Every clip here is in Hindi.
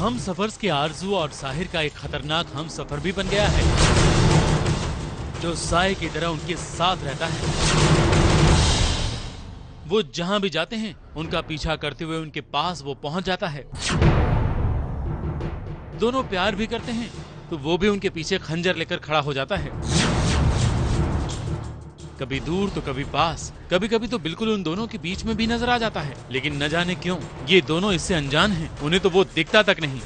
हम सफर्स के आरजू और साहिर का एक खतरनाक हम सफर भी बन गया है, जो साए की तरह उनके साथ रहता है। वो जहां भी जाते हैं उनका पीछा करते हुए उनके पास वो पहुंच जाता है। दोनों प्यार भी करते हैं तो वो भी उनके पीछे खंजर लेकर खड़ा हो जाता है, कभी दूर तो कभी पास, कभी कभी तो बिल्कुल उन दोनों के बीच में भी नजर आ जाता है। लेकिन न जाने क्यों ये दोनों इससे अनजान हैं, उन्हें तो वो दिखता तक नहीं।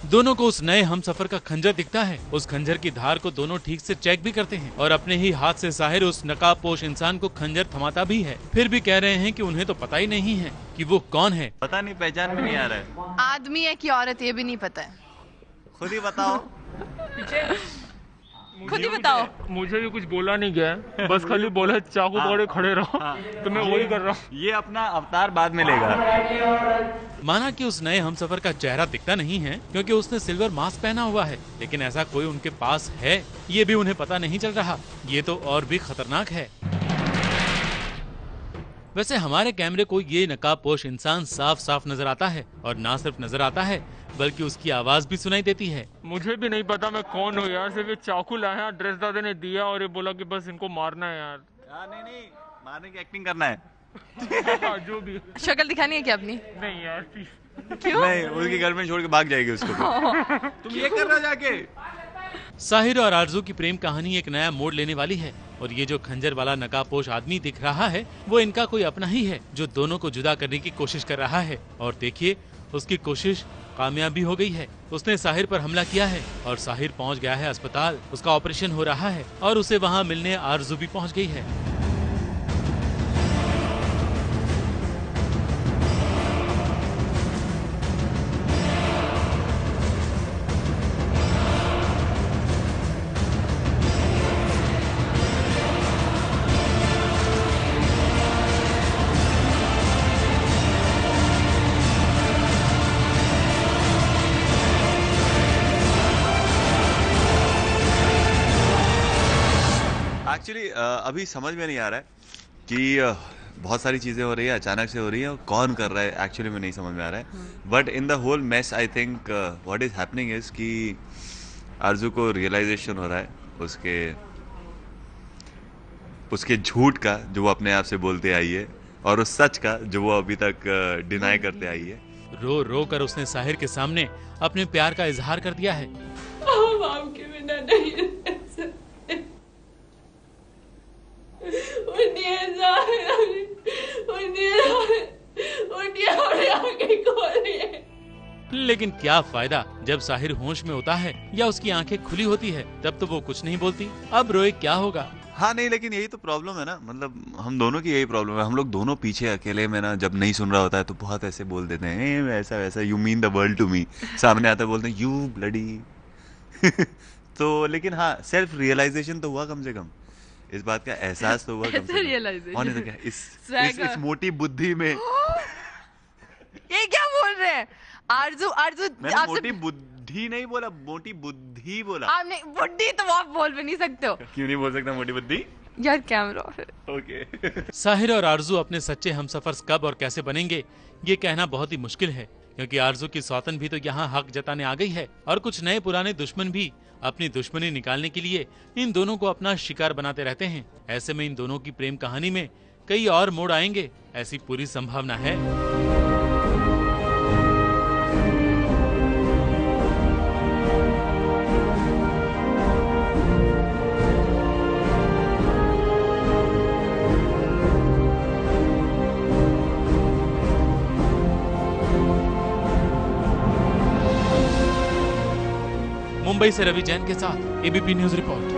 दोनों को उस नए हमसफर का खंजर दिखता है। उस खंजर की धार को दोनों ठीक से चेक भी करते हैं और अपने ही हाथ से साहिर उस नकाबपोश इंसान को खंजर थमाता भी है। फिर भी कह रहे हैं कि उन्हें तो पता ही नहीं है कि वो कौन है। पता नहीं, पहचान में नहीं आ रहा है। आदमी है कि औरत ये भी नहीं पता है। खुद ही बताओ। खुद ही बताओ। मुझे भी कुछ बोला नहीं गया, बस खाली बोला चाकू पकड़े खड़े रहो। तो मैं वही कर रहा हूँ। ये अपना अवतार बाद में लेगा। माना कि उस नए हमसफर का चेहरा दिखता नहीं है क्योंकि उसने सिल्वर मास्क पहना हुआ है, लेकिन ऐसा कोई उनके पास है ये भी उन्हें पता नहीं चल रहा। ये तो और भी खतरनाक है। वैसे हमारे कैमरे को ये नकाबपोश इंसान साफ साफ नजर आता है, और ना सिर्फ नजर आता है बल्कि उसकी आवाज भी सुनाई देती है। मुझे भी नहीं पता मैं कौन हूँ यार, सिर्फ ये चाकू लाया, ड्रेस दादा ने दिया और ये बोला कि बस इनको मारना है यार। नहीं, मारने की एक्टिंग करना है। जो भी। शक्ल दिखानी है क्या अपनी? नहीं यार, क्यों? नहीं, उसके घर में छोड़ के भाग जाएगी उसको। तुम ये कर रहे हो जाके। साहिर और आरजू की प्रेम कहानी एक नया मोड़ लेने वाली है, और ये जो खंजर वाला नकाबपोश आदमी दिख रहा है वो इनका कोई अपना ही है जो दोनों को जुदा करने की कोशिश कर रहा है। और देखिए उसकी कोशिश कामयाब भी हो गई है। उसने साहिर पर हमला किया है और साहिर पहुंच गया है अस्पताल। उसका ऑपरेशन हो रहा है और उसे वहां मिलने आरजू भी पहुंच गई है। एक्चुअली अभी समझ में नहीं आ रहा है कि बहुत सारी चीज़ें हो रही है, अचानक से हो रही है, और कौन कर रहा है एक्चुअली में नहीं समझ में आ रहा है। But in the whole mess I think what is happening is कि आरजू को रियलाइजेशन हो रहा है उसके झूठ का जो वो अपने आप से बोलते आई है, और उस सच का जो वो अभी तक डिनाई करते आई है। रो रो कर उसने साहिर के सामने अपने प्यार का इजहार कर दिया है। हम आपके बिना नहीं रह सकते। लेकिन क्या फायदा जब साहिर होश में होता है या उसकी आंखें खुली होती है, तब तो वो कुछ नहीं बोलती। अब रोए क्या होगा। हाँ नहीं, लेकिन यही तो प्रॉब्लम है ना, मतलब हम दोनों की यही प्रॉब्लम है। हम लोग दोनों पीछे अकेले में ना, जब नहीं सुन रहा होता है तो बहुत ऐसे बोल देते हैं, वैसा वैसा, you mean the world to me. सामने आता बोलते हैं यू ब्लडी। तो लेकिन हाँ, सेल्फ रियलाइजेशन तो हुआ कम से कम, इस बात का एहसास तो हुआ कम से कम। और नहीं तो क्या, इस मोटी बुद्धि में। ये क्या बोल रहे हैं? आरजू मैंने मोटी बुद्धि नहीं बोला, मोटी बुद्धि बोला। आपने बुद्धि तो आप बोल भी नहीं सकते हो। क्यों नहीं बोल सकता मोटी बुद्धि? यार कैमरा फिर। ओके। साहिर और आरजू अपने सच्चे हमसफर कब और कैसे बनेंगे ये कहना बहुत ही मुश्किल है, क्योंकि आरजू की सौतन भी तो यहाँ हक जताने आ गई है, और कुछ नए पुराने दुश्मन भी अपनी दुश्मनी निकालने के लिए इन दोनों को अपना शिकार बनाते रहते हैं। ऐसे में इन दोनों की प्रेम कहानी में कई और मोड़ आएंगे, ऐसी पूरी संभावना है। मुंबई से रवि जैन के साथ एबीपी न्यूज रिपोर्ट।